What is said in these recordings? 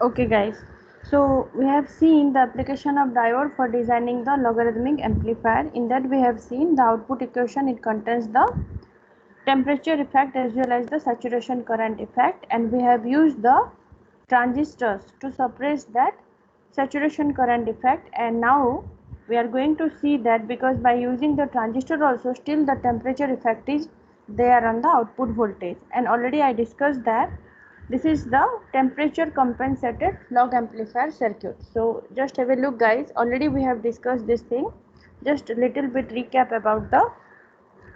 Okay guys, so we have seen the application of diode for designing the logarithmic amplifier. In that we have seen the output equation. It contains the temperature effect as well as the saturation current effect, and we have used the transistors to suppress that saturation current effect. And now we are going to see that because by using the transistor also still the temperature effect is there on the output voltage, and already I discussed that this is the temperature compensated log amplifier circuit. So just have a look guys, already we have discussed this thing. Just a little bit recap about the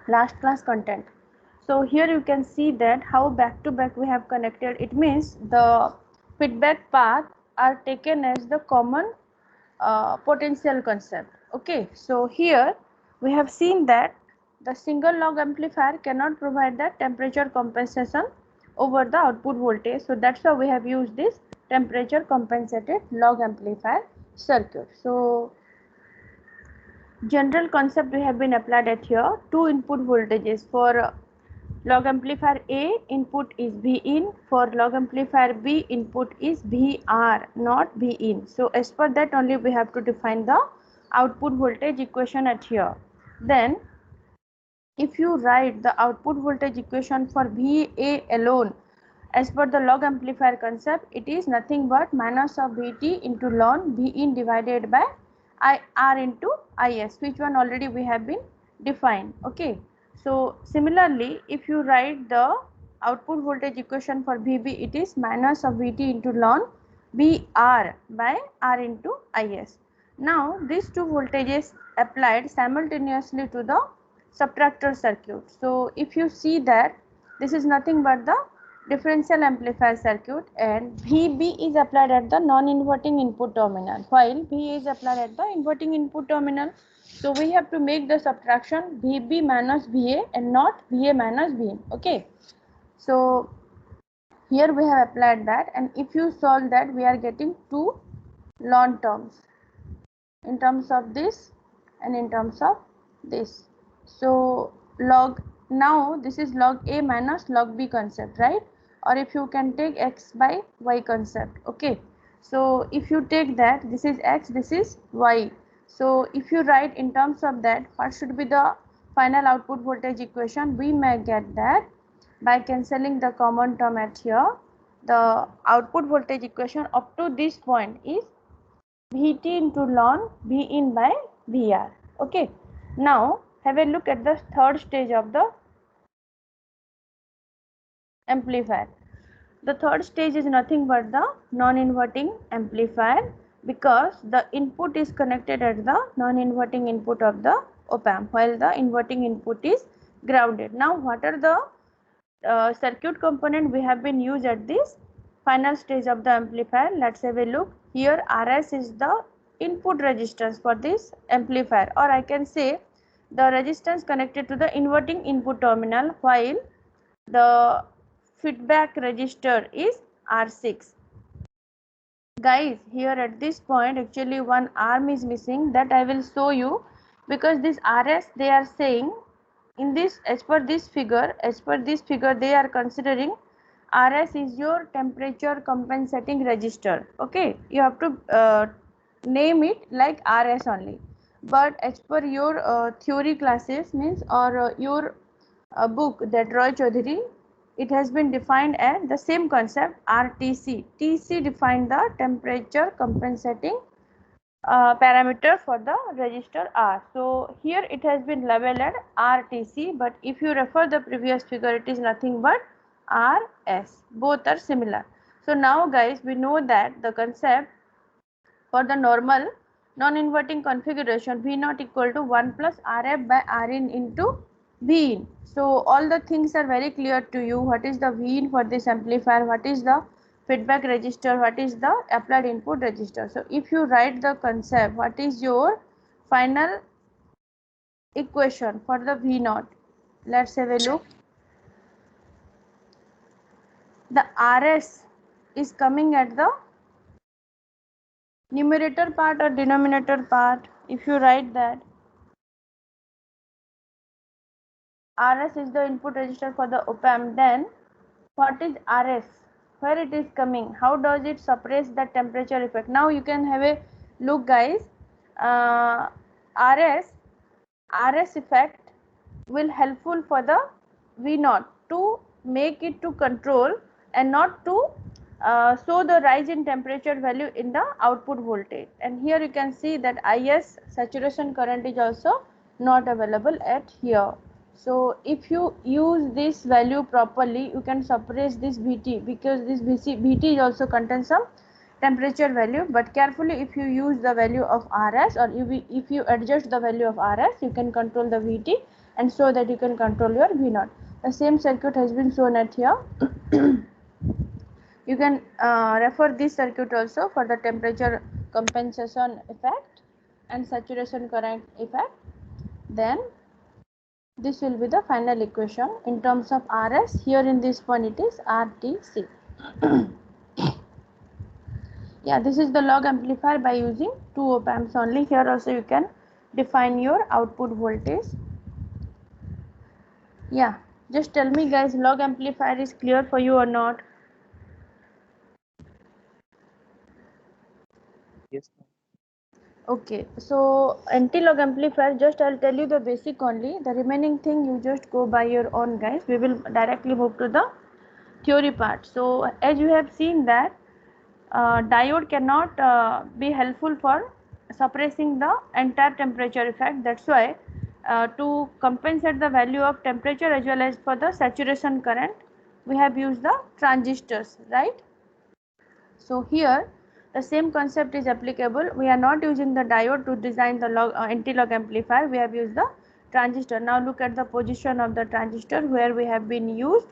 last class content. So here you can see that how back to back we have connected. It means the feedback path are taken as the common potential concept. Okay, so here we have seen that the single log amplifier cannot provide that temperature compensation over the output voltage, so that's why we have used this temperature compensated log amplifier circuit. So general concept we have been applied at here. Two input voltages for log amplifier A, input is V in. For log amplifier B, input is VR, not V in. So as per that only we have to define the output voltage equation at here. Then if you write the output voltage equation for VA alone as per the log amplifier concept, it is nothing but minus of Vt into ln V in divided by IR into Is, which one already we have been defined. Okay, so similarly if you write the output voltage equation for VB, it is minus of Vt into ln VR by R into Is. Now these two voltages applied simultaneously to the subtractor circuit. So if you see that this is nothing but the differential amplifier circuit, and VB is applied at the non-inverting input terminal while V is applied at the inverting input terminal. So we have to make the subtraction VB minus VA and not VA minus VN. Okay, so here we have applied that, and if you solve that we are getting two ln terms in terms of this and in terms of this. So log, now this is log A minus log B concept, right? Or if you can take x by y concept. Okay, so if you take that, this is x, this is y. So if you write in terms of that, what should be the final output voltage equation? We may get that by cancelling the common term at here. The output voltage equation up to this point is Vt into ln V in by Vr. Okay, now have a look at the third stage of the amplifier. The third stage is nothing but the non-inverting amplifier, because the input is connected at the non-inverting input of the op amp while the inverting input is grounded. Now what are the circuit component we have been used at this final stage of the amplifier? Let's have a look. Here Rs is the input resistance for this amplifier, or I can say the resistance connected to the inverting input terminal, while the feedback resistor is R6. Guys, here at this point actually one arm is missing, that I will show you, because this Rs they are saying in this, as per this figure they are considering Rs is your temperature compensating resistor. Okay, you have to name it like Rs only, but as per your theory classes means, or your book that Roy Choudhury, it has been defined as the same concept RTC. TC defined the temperature compensating parameter for the resistor R. So here it has been labeled as RTC, but if you refer the previous figure, it is nothing but RS. Both are similar. So now guys, we know that the concept for the normal non-inverting configuration, V naught equal to 1 plus Rf by Rin into V in. So all the things are very clear to you. What is the V in for this amplifier? What is the feedback resistor? What is the applied input resistor? So if you write the concept, what is your final equation for the V naught? Let's have a look. The Rs is coming at the numerator part or denominator part. If you write that Rs is the input resistor for the op amp, then what is Rs? where it is coming, how does it suppress the temperature effect? Now you can have a look, guys. uh, rs effect will helpful for the V naught to make it to control and not to show the rise in temperature value in the output voltage. And here you can see that IS saturation current is also not available at here. So if you use this value properly, you can suppress this VT, because this VT is also contains some temperature value. But carefully, if you use the value of RS, or if you adjust the value of RS, you can control the VT, and so that you can control your V naught. The same circuit has been shown at here. You can refer this circuit also for the temperature compensation effect and saturation current effect. Then this will be the final equation in terms of RS. Here in this one it is RTC. Yeah, this is the log amplifier by using 2 op amps only. Here also you can define your output voltage. Yeah, just tell me, guys, log amplifier is clear for you or not? Yes. Okay, so anti-log amplifier, just I'll tell you the basic only. The remaining thing you just go by your own, guys. We will directly move to the theory part. So as you have seen that diode cannot be helpful for suppressing the entire temperature effect. That's why to compensate the value of temperature as well as for the saturation current, we have used the transistors, right? So here the same concept is applicable. We are not using the diode to design the anti-log amplifier. We have used the transistor. Now look at the position of the transistor where we have been used.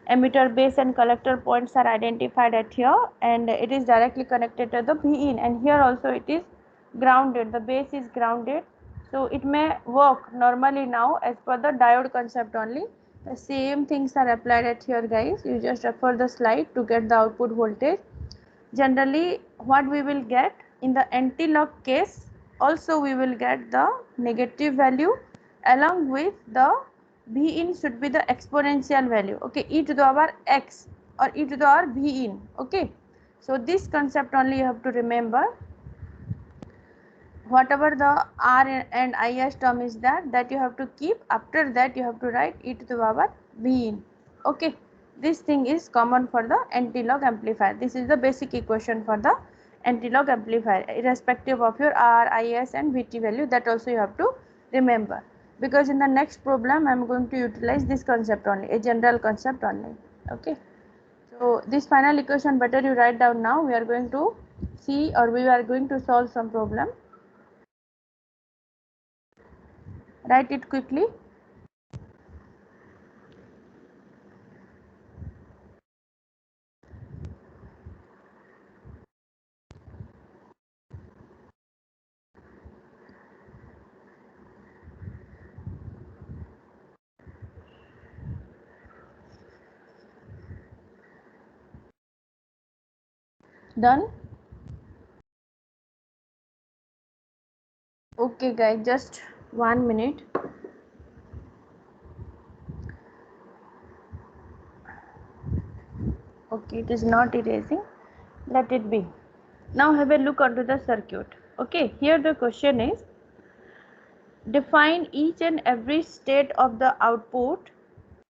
Emitter, base and collector points are identified at here, and it is directly connected to the V in, and here also it is grounded. The base is grounded, so it may work normally now as per the diode concept only. The same things are applied at here, guys. You just refer the slide to get the output voltage. Generally what we will get in the anti-log case, also we will get the negative value along with the V in should be the exponential value, okay, e to the power x or e to the power V in, okay. So this concept only you have to remember. Whatever the R and IS term is that you have to keep. After that you have to write e to the power V in, okay. This thing is common for the anti-log amplifier. This is the basic equation for the anti-log amplifier, irrespective of your R, IS and VT value. That also you have to remember, because in the next problem I am going to utilize this concept only, a general concept only, okay. So this final equation better you write down now. We are going to see, or we are going to solve some problem. Write it quickly. Done? Okay guys, just 1 minute. Okay, it is not erasing, let it be. Now have a look onto the circuit. Okay, here the question is, define each and every state of the output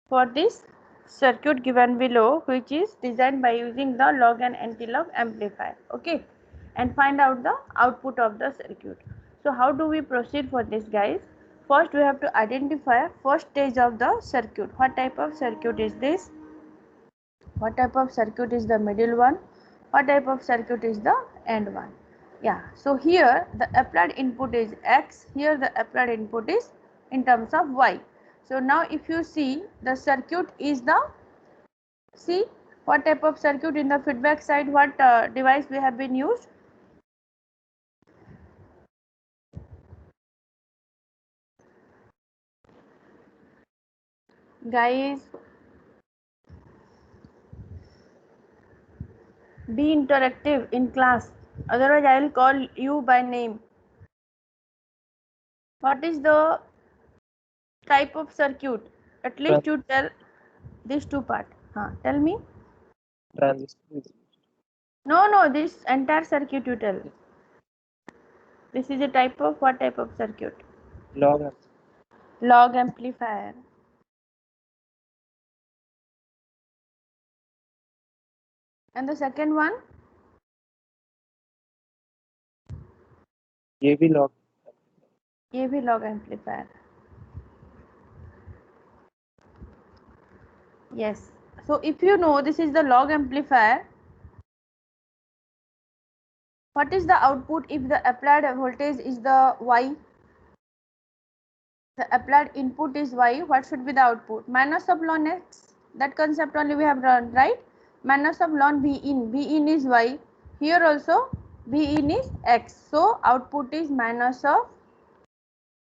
for this circuit given below, which is designed by using the log and anti-log amplifier, okay, and find out the output of the circuit. So how do we proceed for this, guys? First we have to identify first stage of the circuit. What type of circuit is this? What type of circuit is the middle one? What type of circuit is the end one? Yeah, so here the applied input is X, here the applied input is in terms of Y. So now if you see, the circuit is the, see what type of circuit in the feedback side, what device we have been used? Guys, be interactive in class, otherwise I will call you by name. What is the type of circuit? At least you tell these two part. Tell me. Transistor is No, this entire circuit you tell. This is a type of, what type of circuit? log amp. Log amplifier. And the second one? AV log. AV log amplifier. Yes. So if you know this is the log amplifier, what is the output if the applied voltage is the Y? The applied input is Y. What should be the output? Minus of ln X. That concept only we have learned, right? Minus of ln B in. B in is Y. Here also B in is X. So output is minus of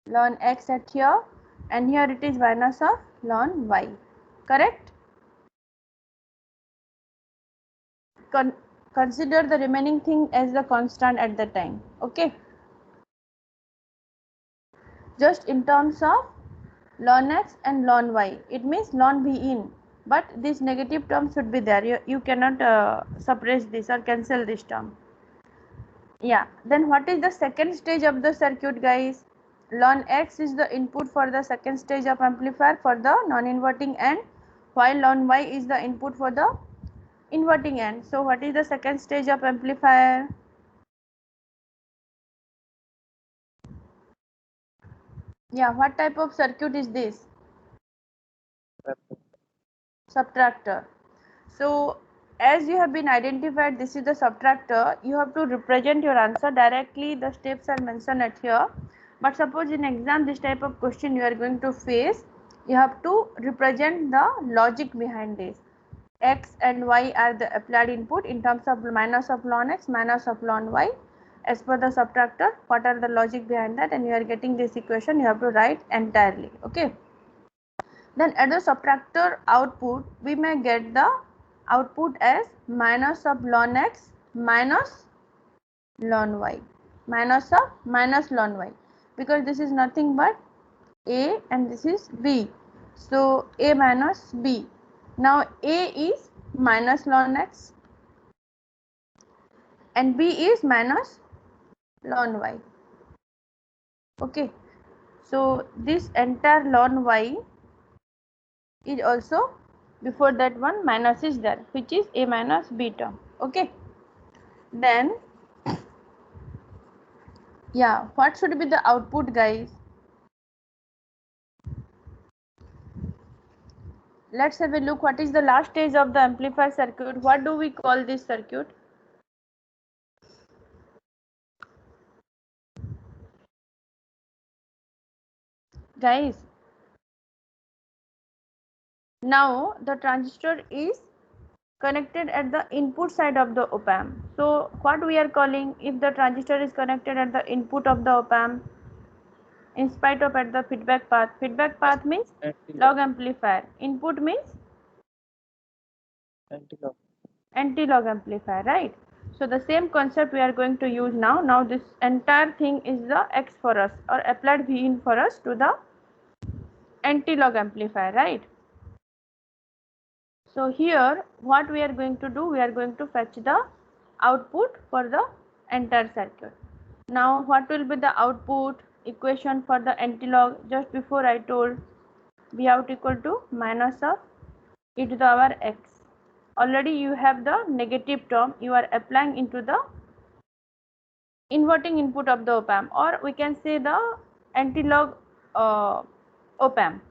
ln X at here, and here it is minus of ln Y. Correct? Consider the remaining thing as the constant at the time. Okay, just in terms of ln X and ln Y, it means ln B in, but this negative term should be there. You cannot suppress this or cancel this term. Yeah, then what is the second stage of the circuit, guys? Ln X is the input for the second stage of amplifier for the non-inverting end, while ln Y is the input for the inverting end. So what is the second stage of amplifier? Yeah, what type of circuit is this? Subtractor. So as you have been identified, this is the subtractor, you have to represent your answer directly. The steps are mentioned at here, but suppose in exam this type of question you are going to face, you have to represent the logic behind this. X and Y are the applied input in terms of minus of ln X, minus of ln Y. As per the subtractor, what are the logic behind that, and you are getting this equation, you have to write entirely. Okay. Then at the subtractor output, we may get the output as minus of ln X minus ln Y, minus of minus ln Y, because this is nothing but A and this is B. So A minus B. Now A is minus ln X and B is minus ln Y. Okay. So this entire ln Y is also, before that one minus is there, which is A minus B term. Okay. Then yeah, what should be the output, guys? Let's have a look. What is the last stage of the amplifier circuit? What do we call this circuit? Guys, now the transistor is connected at the input side of the op amp. So what we are calling, if the transistor is connected at the input of the op amp, in spite of at the feedback path. Feedback path means log amplifier. Input means Anti-log. anti-log amplifier, right? So the same concept we are going to use now. Now this entire thing is the X for us, or applied V in for us to the anti-log amplifier, right? So here what we are going to do, we are going to fetch the output for the entire circuit. Now what will be the output equation for the anti-log? Just before I told V out equal to minus of e to the power x. Already you have the negative term, you are applying into the inverting input of the op amp, or we can say the anti-log op amp.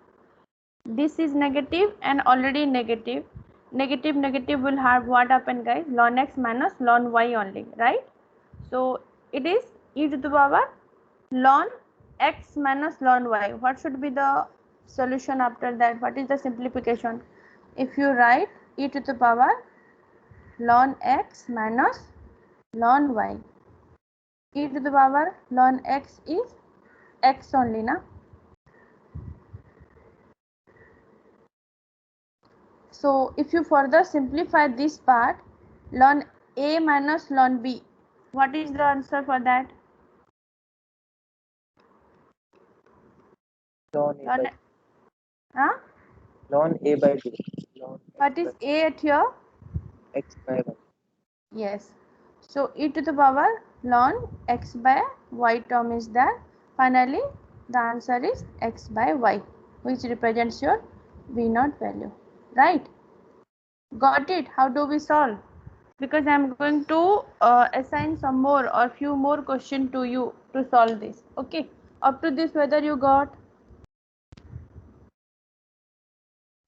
This is negative and already negative. Negative will have what happen, guys? Ln x minus ln y only, right? So it is e to the power ln x minus ln y. What should be the solution after that? What is the simplification? If you write e to the power ln x minus ln y, e to the power ln x is x only, na? So if you further simplify this part, ln a minus ln b, what is the answer for that? Ln A by B. What is a at here? x by y. Yes. So e to the power ln x by y term is there. Finally, the answer is x by y, which represents your v naught value. Right? Got it? How do we solve? Because I am going to assign some more or few more question to you to solve this. Okay. Up to this, whether you got.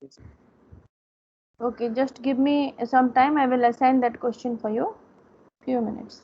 Yes. Okay, just give me some time. I will assign that question for you. Few minutes.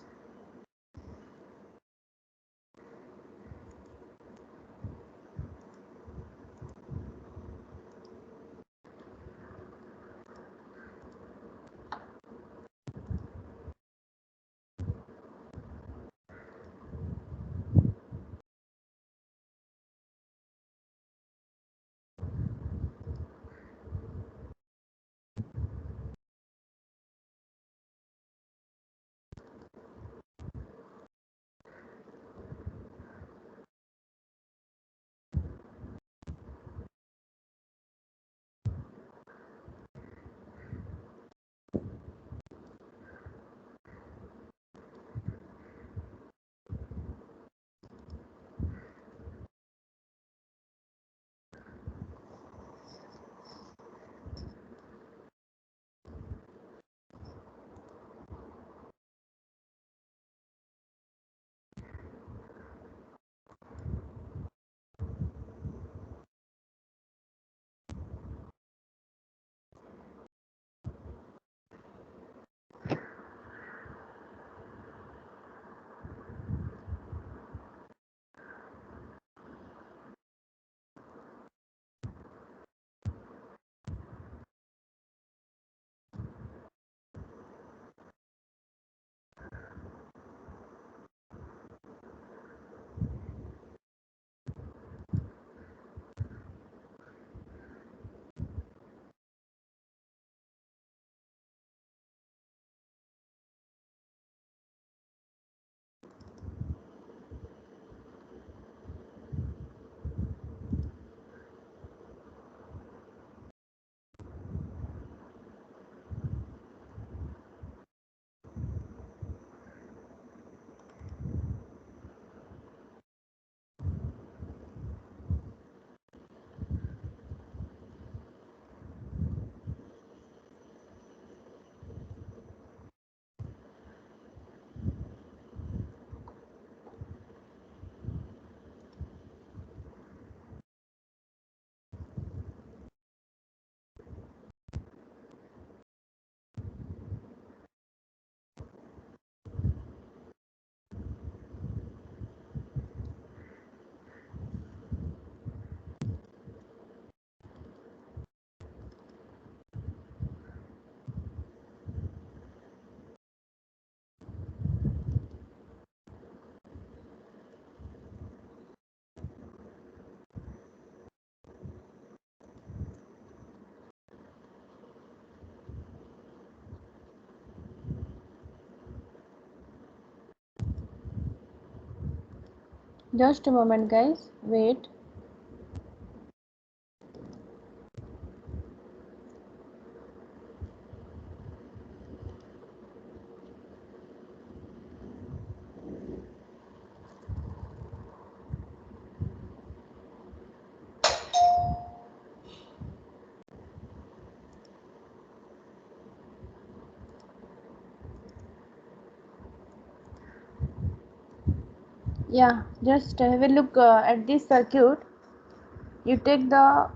Just a moment, guys. Wait. Yeah, just have a look at this circuit. You take the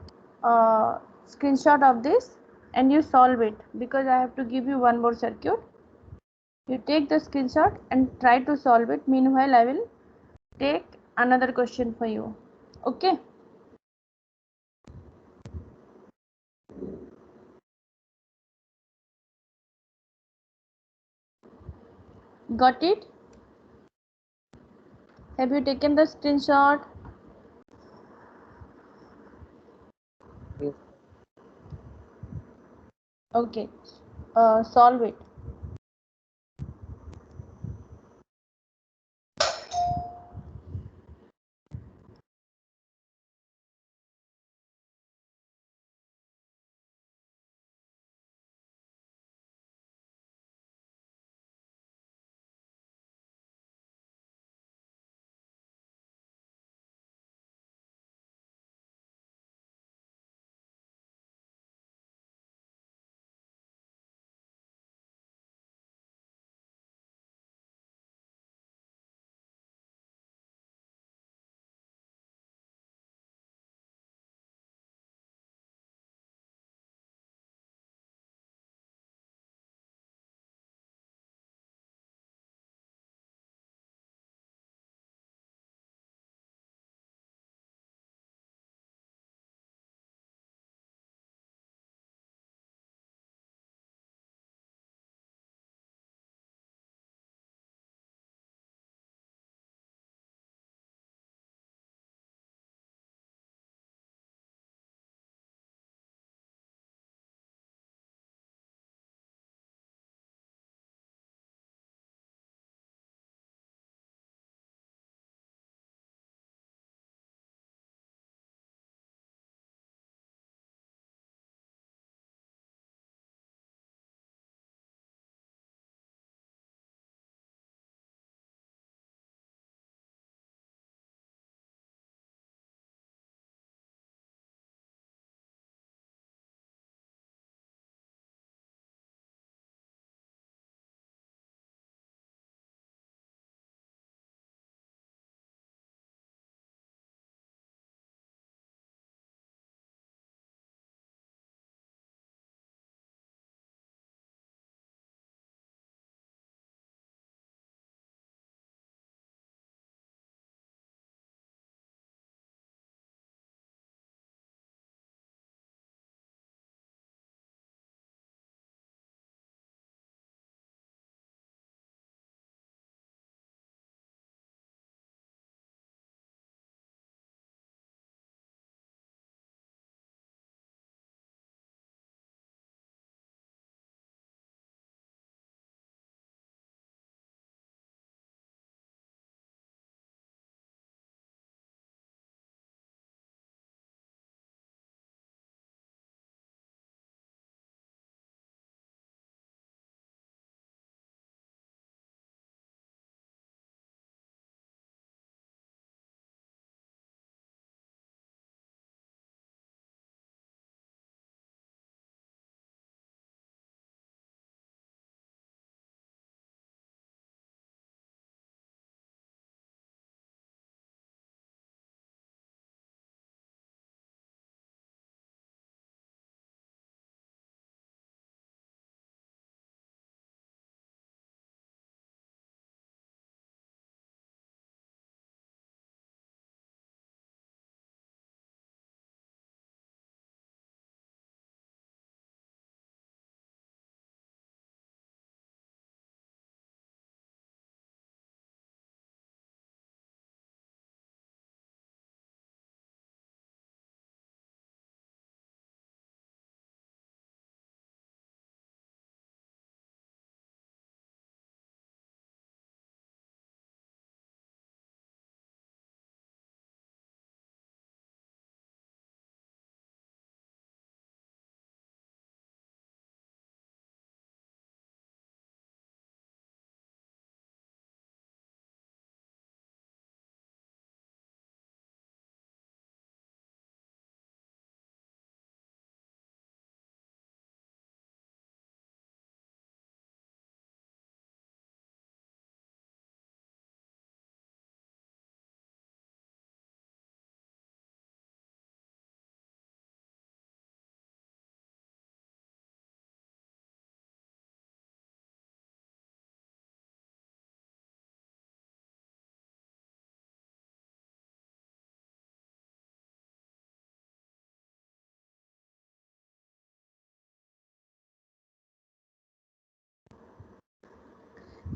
screenshot of this and you solve it, because I have to give you one more circuit. You take the screenshot and try to solve it. Meanwhile, I will take another question for you. Okay. Got it? Have you taken the screenshot? Yes. Okay. Solve it.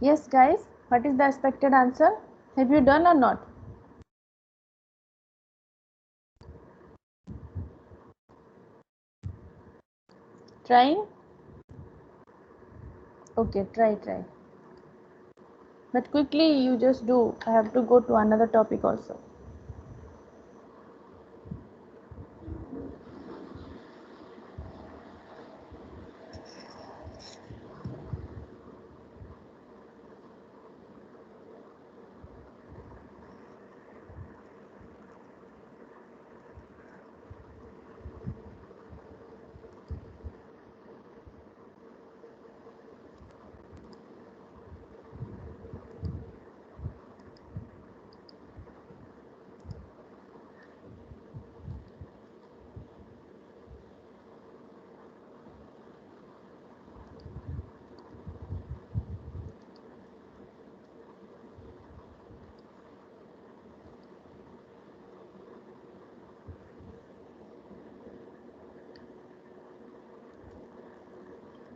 Yes, guys, what is the expected answer? Have you done or not? Trying? Okay, try. But quickly you just do. I have to go to another topic also.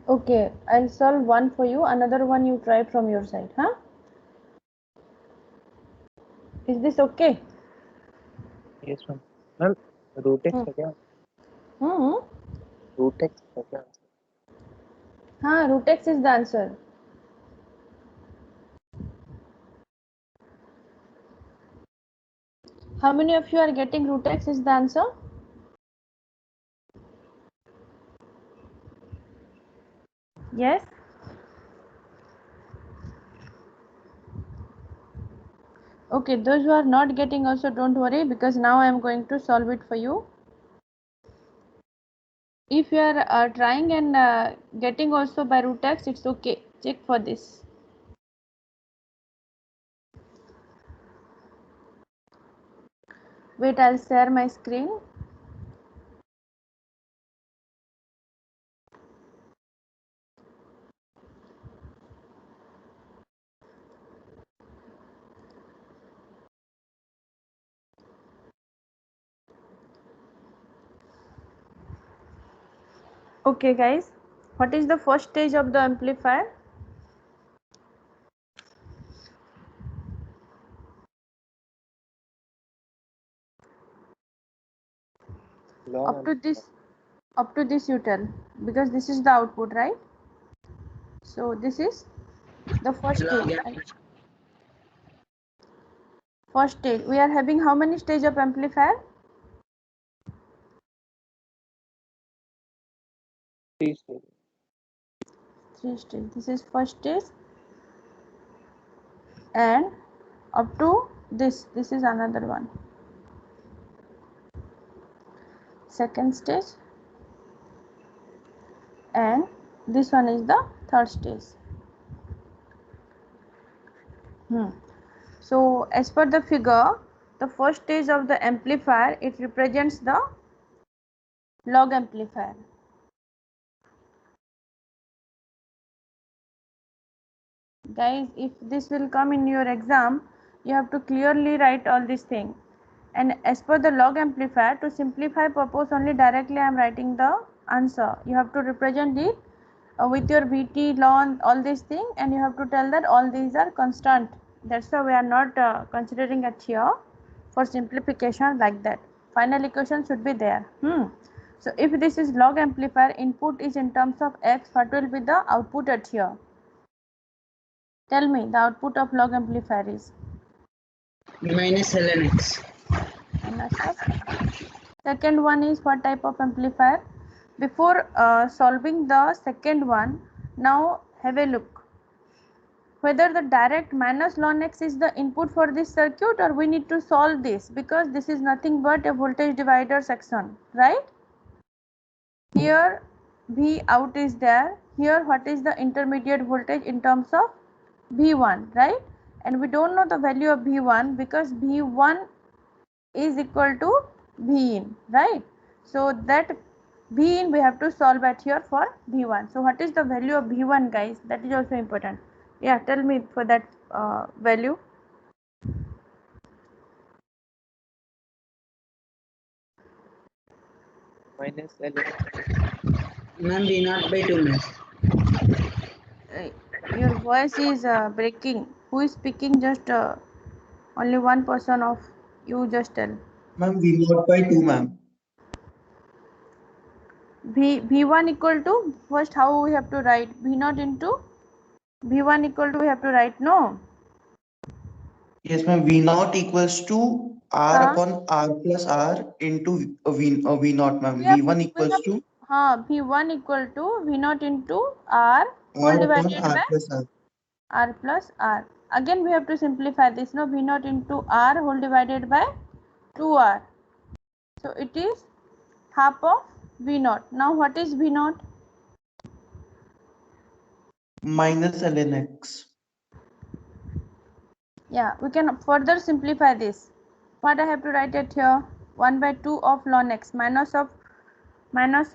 Okay, I'll solve one for you, another one you try from your side, huh? Is this okay? Yes, ma'am. Ma'am, root x Hmm. का क्या? Hmm. Root x का क्या? Huh, root x is the answer. How many of you are getting root x is the answer? Yes? Okay, those who are not getting also don't worry, because now I am going to solve it for you. If you are trying and getting also by root x, it's okay. Check for this. Wait, I'll share my screen. Okay, guys, what is the first stage of the amplifier? Log Up to this you tell, because this is the output, right? So this is the first stage. First stage. We are having how many stage of amplifier? 3 stage. 3 stage. This is first stage, and up to this is another one. Second stage, and this one is the third stage. So as per the figure, the first stage of the amplifier, it represents the log amplifier. Guys, if this will come in your exam, you have to clearly write all these things. And as per the log amplifier, to simplify purpose only, directly I am writing the answer. You have to represent it with your VT, ln, all these things, and you have to tell that all these are constant. That's why we are not considering it here for simplification like that. Final equation should be there. So if this is log amplifier, input is in terms of x, what will be the output at here? Tell me, the output of log amplifier is minus ln x. minus of. Second one is what type of amplifier? Before solving the second one, now have a look whether the direct minus ln x is the input for this circuit, or we need to solve this, because this is nothing but a voltage divider section, right? Here V out is there. Here what is the intermediate voltage in terms of V1, right? And we don't know the value of V1 because V1 is equal to V in, right? So that V in we have to solve at here for V1. So what is the value of V1, guys? That is also important. Yeah, tell me for that value. Minus ln. Ma'am, V naught by 2 minutes. Your voice is breaking. Who is speaking? Just only one person of you. Just tell. Ma'am, V naught by 2, ma'am. V1 equal to, first how we have to write? V0 into V1 equal to, we have to write, no? Yes, ma'am. V naught equals to R Huh? upon R plus R into V naught, ma'am. We have V1 equals to V1 equal to V0 into R whole R upon divided R by plus R. R plus R. Again we have to simplify this, no? V0 into R whole divided by 2R. So it is half of V0. Now what is V0? Minus ln x. Yeah, we can further simplify this. What I have to write it here? 1 by 2 of ln x minus of Minus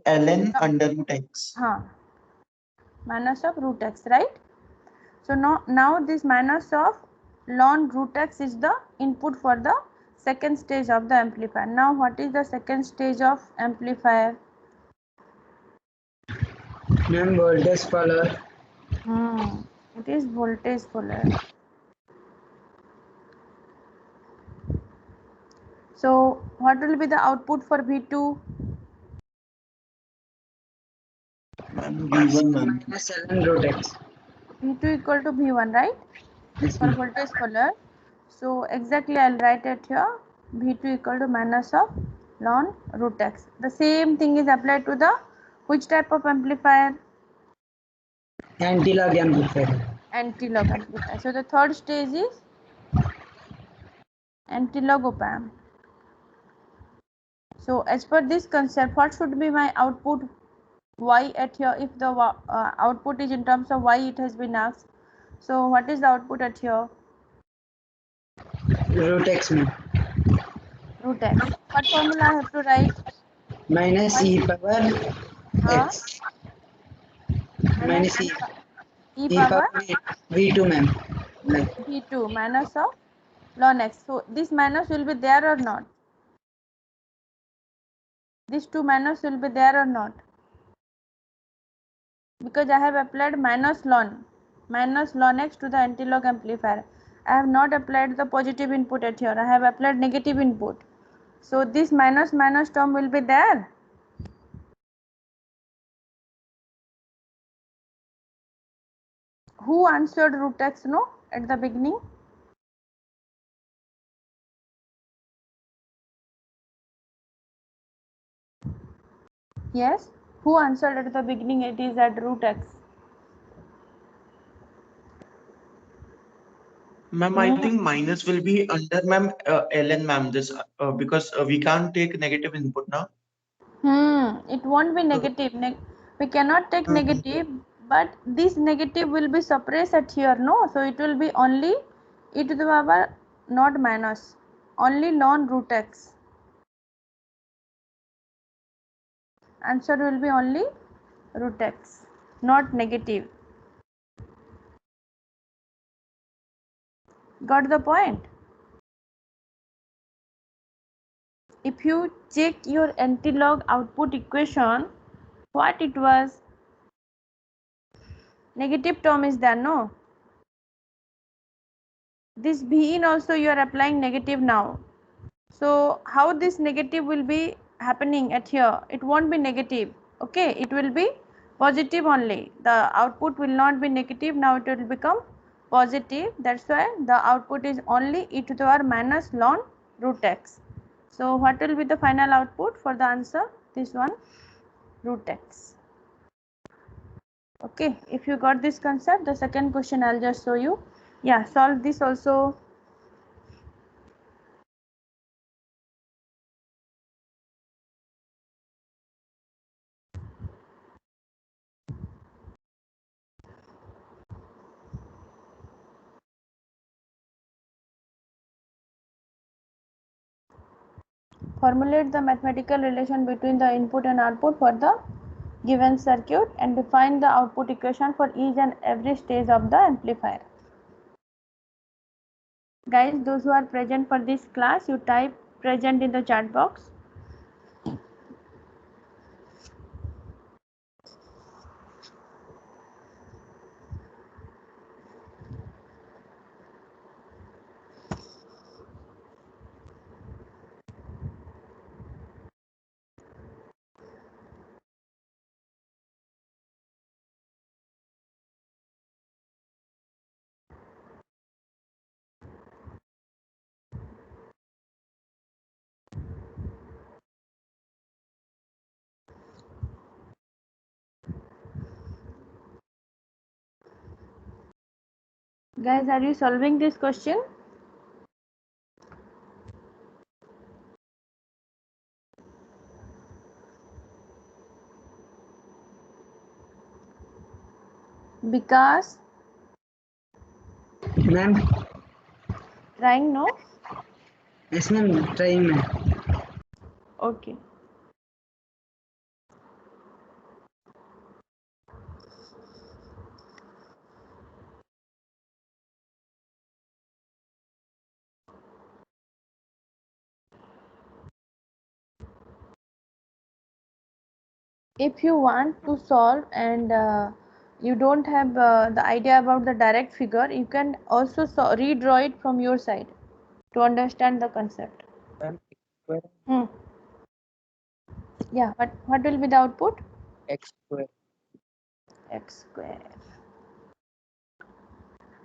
ln under root x. minus of root x, right? So now this minus of ln root x is the input for the second stage of the amplifier. Now what is the second stage of amplifier? Ma'am, voltage follower. It is voltage follower. So what will be the output for V2? Ma'am, V1, ma'am. Minus ln root x. V2 equal to V1, right? Yes, For ma'am. voltage follower. So exactly I'll write it here. V2 equal to minus of ln root x. The same thing is applied to the which type of amplifier? Anti-log amplifier. Anti-log amplifier. So the third stage is anti-log op-amp. So as per this concept, what should be my output y at here? If the output is in terms of y, it has been asked. So what is the output at here? Root x, ma'am. Root x. What formula I have to write? Minus Y. e power x. Minus e Power power v2, ma'am. Like v2 minus of ln x. So this minus will be there or not? These two minus will be there or not? Because I have applied minus ln x to the anti-log amplifier. I have not applied the positive input at here. I have applied negative input. So this minus term will be there. Who answered root x no at the beginning? Yes. Who answered at the beginning it is at root x? Ma'am, I think minus will be under ma'am ln, ma'am. This because we can't take negative input now. It won't be negative. We cannot take negative, but this negative will be suppressed at here, no? So it will be only e to the power not minus, only ln root x. Answer will be only root x, not negative. Got the point? If you check your anti-log output equation, what it was? Negative term is there, no? This V in also you are applying negative now. So how this negative will be happening at here? It won't be negative. Okay, it will be positive only. The output will not be negative. Now it will become positive. That's why the output is only e to the power minus ln root x. So what will be the final output for the answer? This one, root x. Okay, if you got this concept, the second question I'll just show you. Yeah, solve this also. Formulate the mathematical relation between the input and output for the given circuit and define the output equation for each and every stage of the amplifier. Guys, those who are present for this class, you type present in the chat box. Guys, are you solving this question? Because Ma'am. trying, no? Yes, ma'am. Trying, ma'am. Okay. If you want to solve and you don't have the idea about the direct figure, you can also redraw it from your side to understand the concept. Ma'am, x square, Hmm. Yeah, but what will be the output? x square. X square.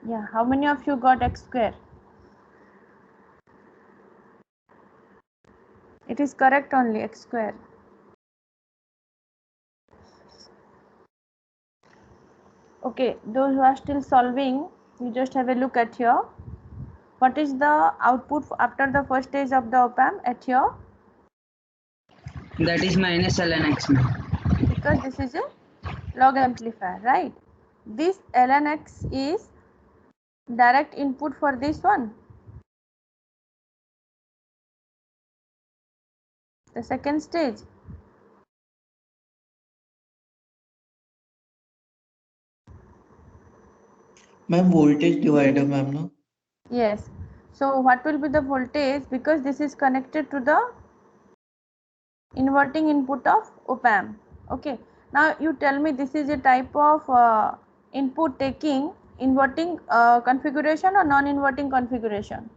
Yeah, how many of you got x square? It is correct only, x square. Okay, those who are still solving, you just have a look at here. What is the output after the first stage of the op-amp at here? That is minus ln x, ma'am. Because this is a log amplifier, right? This ln x is direct input for this one. The second stage. Ma'am, voltage divider, ma'am, no? Yes. So what will be the voltage? Because this is connected to the inverting input of op-amp. Okay. Now you tell me, this is a type of input taking inverting configuration or non-inverting configuration?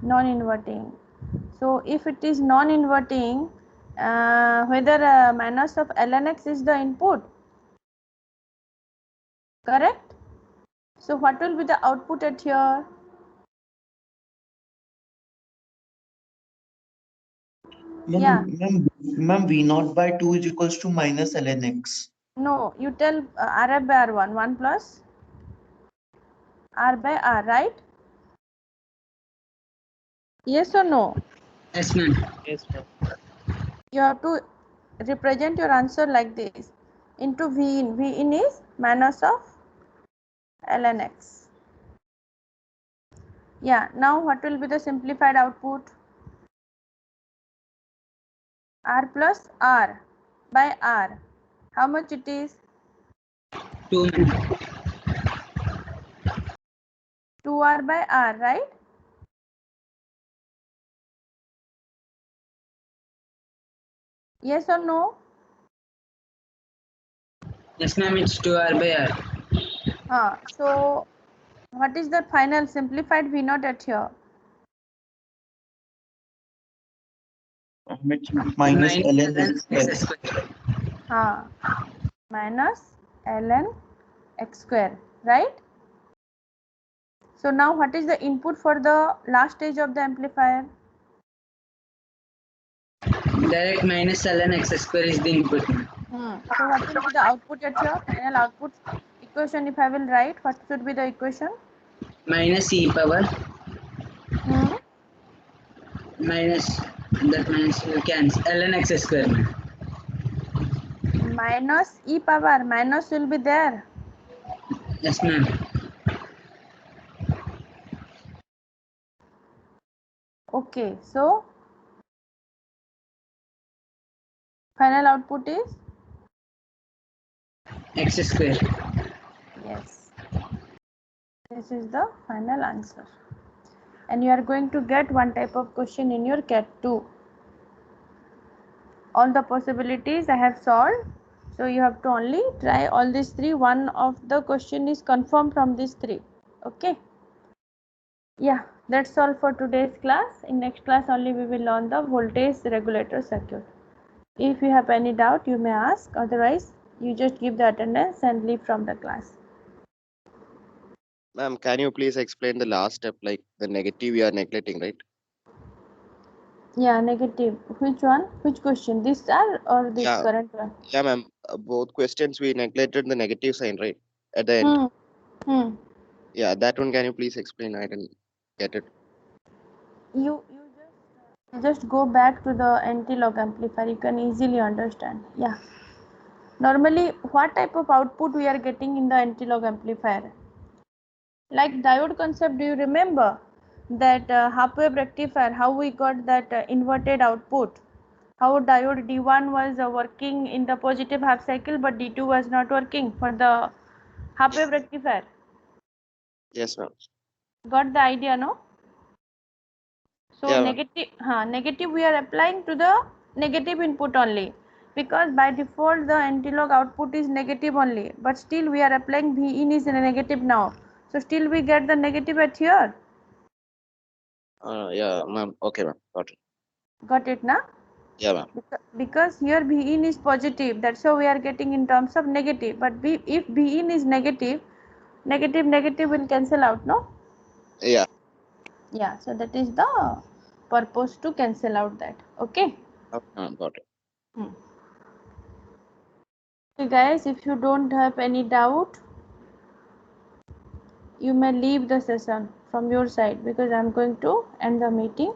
Non-inverting. So if it is non-inverting, whether minus of ln x is the input, correct? So what will be the output at here? Yeah. Ma'am, V naught by 2 is equals to minus ln x. No, you tell Rf by R1, 1 plus R by R, right? Yes or no? Yes, ma'am. Yes, ma'am. You have to represent your answer like this, into V in. V in is minus of ln x. Yeah, now what will be the simplified output? R plus R by R. How much it is? 2, ma'am. 2R by R, right? Yes or no? Yes, ma'am. It's 2r by r. So what is the final simplified V naught at here? It's minus ln ln x x square. Minus ln x square, right? So now what is the input for the last stage of the amplifier? Direct minus ln x square is the input. So what will be the output at your final output equation? If I will write, what should be the equation? Minus e power minus that means you cancel ln x square. Minus e power, minus will be there. Yes, ma'am. Okay, so final output is X square. yes. This is the final answer. And you are going to get one type of question in your CAT 2. All the possibilities I have solved. So you have to only try all these three. One of the question is confirmed from these three. Okay. Yeah, that's all for today's class. In next class only we will learn the voltage regulator circuit. If you have any doubt, you may ask. Otherwise, you just give the attendance and leave from the class. Ma'am, can you please explain the last step, like the negative we are neglecting, right? Yeah, negative. Which one? Which question? This or this Yeah. current one? Yeah, ma'am. Both questions we neglected the negative sign, right? At the end. Hmm. Yeah, that one can you please explain? I didn't get it. You just go back to the anti-log amplifier. You can easily understand. Yeah. Normally, what type of output we are getting in the anti-log amplifier? Like diode concept, do you remember that half-wave rectifier, how we got that inverted output? How diode D1 was working in the positive half cycle, but D2 was not working for the half-wave rectifier. Yes, ma'am. Got the idea, no? So Yeah, ma'am. negative we are applying to the negative input only, because by default the anti-log output is negative only, but still we are applying V in is a negative now. So still we get the negative at here. Yeah, ma'am. Okay, ma'am. Got it. Got it now? Yeah, ma'am. Because here B in is positive, that's how we are getting in terms of negative. But if B in is negative, negative will cancel out, no? Yeah. Yeah, so that is the purpose to cancel out that. Okay. Okay, ma'am. Got it. Hmm. Okay guys, if you don't have any doubt, you may leave the session from your side, because I'm going to end the meeting.